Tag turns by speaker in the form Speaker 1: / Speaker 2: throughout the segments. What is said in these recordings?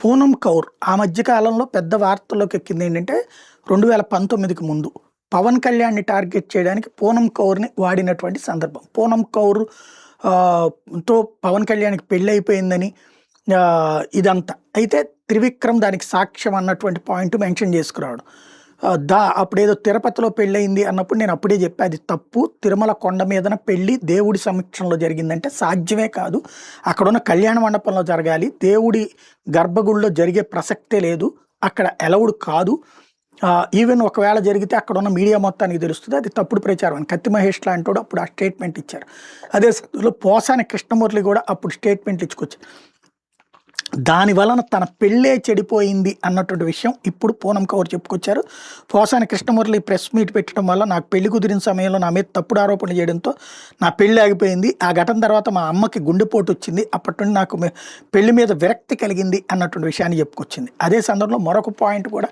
Speaker 1: పూనం కౌర్ ఆ మధ్య కాలంలో పెద్ద వార్తల్లోకి ఎక్కింది ఏంటంటే 2019కి ముందు పవన్ కళ్యాణ్ని టార్గెట్ చేయడానికి పూనం కౌర్ని వాడినటువంటి సందర్భం. పూనం కౌర్ ఆ, తో పవన్ కళ్యాణ్కి పెళ్ళి అయిపోయిందని ఇదంతా అయితే త్రివిక్రమ్ దానికి సాక్ష్యం అన్నటువంటి పాయింట్ మెన్షన్ చేసుకురావడం. అప్పుడేదో తిరుపతిలో పెళ్ళయింది అన్నప్పుడు నేను అప్పుడే చెప్పా, అది తప్పు. తిరుమల కొండ మీదన పెళ్ళి దేవుడి సమక్షంలో జరిగిందంటే సాధ్యమే కాదు. అక్కడున్న కళ్యాణ మండపంలో జరగాలి, దేవుడి గర్భగుడిలో జరిగే ప్రసక్తే లేదు, అక్కడ అలౌడ్ కాదు. ఈవెన్ ఒకవేళ జరిగితే అక్కడ ఉన్న మీడియా మొత్తానికి తెలుస్తుంది, అది తప్పుడు ప్రచారం అని కత్తి మహేష్ లాంటి అప్పుడు ఆ స్టేట్మెంట్ ఇచ్చారు. అదే సమయంలో పోసాని కృష్ణమూర్తి కూడా అప్పుడు స్టేట్మెంట్ ఇచ్చుకొచ్చారు. దాని వలన తన పెళ్ళే చెడిపోయింది అన్నటువంటి విషయం ఇప్పుడు పూనం కౌర్ చెప్పుకొచ్చారు. పోసాని కృష్ణమురళి ప్రెస్ మీట్ పెట్టడం వల్ల నాకు పెళ్లి కుదిరిన సమయంలో నా మీద తప్పుడు ఆరోపణలు చేయడంతో నా పెళ్లి ఆగిపోయింది. ఆ ఘటన తర్వాత మా అమ్మకి గుండెపోటు వచ్చింది, అప్పటి నుండి నాకు పెళ్లి మీద విరక్తి కలిగింది అన్నటువంటి విషయాన్ని చెప్పుకొచ్చింది. అదే సందర్భంలో మరొక పాయింట్ కూడా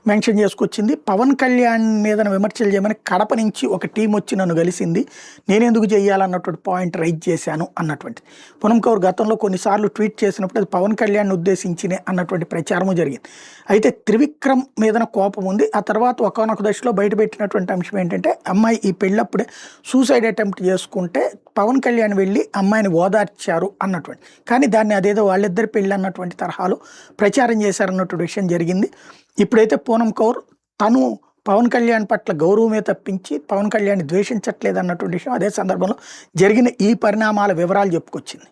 Speaker 1: మెన్షన్ చేసుకొచ్చింది. పవన్ కళ్యాణ్ మీద విమర్శలు చేయమని కడప నుంచి ఒక టీం వచ్చి నన్ను కలిసింది, నేనెందుకు చేయాలన్నటువంటి పాయింట్ రైజ్ చేశాను అన్నటువంటిది. పూనం కౌర్ గతంలో కొన్నిసార్లు ట్వీట్ చేసినప్పుడు అది పవన్ కళ్యాణ్ ఉద్దేశించినే అన్నటువంటి ప్రచారము జరిగింది. అయితే త్రివిక్రమ్ మీదన కోపం ఉంది. ఆ తర్వాత ఒకనొక దశలో బయటపెట్టినటువంటి అంశం ఏంటంటే అమ్మాయి ఈ పెళ్ళప్పుడే సూసైడ్ అటెంప్ట్ చేసుకుంటే పవన్ కళ్యాణ్ వెళ్ళి అమ్మాయిని ఓదార్చారు అన్నటువంటి, కానీ దాన్ని అదేదో వాళ్ళిద్దరి పెళ్ళి అన్నటువంటి తరహాలో ప్రచారం చేశారన్నటువంటి విషయం జరిగింది. ఇప్పుడైతే పూనం కౌర్ తను పవన్ కళ్యాణ్ పట్ల గౌరవమే తప్పించి పవన్ కళ్యాణ్ ద్వేషించట్లేదు అన్నటువంటి విషయం అదే సందర్భంలో జరిగిన ఈ పరిణామాల వివరాలు చెప్పుకొచ్చింది.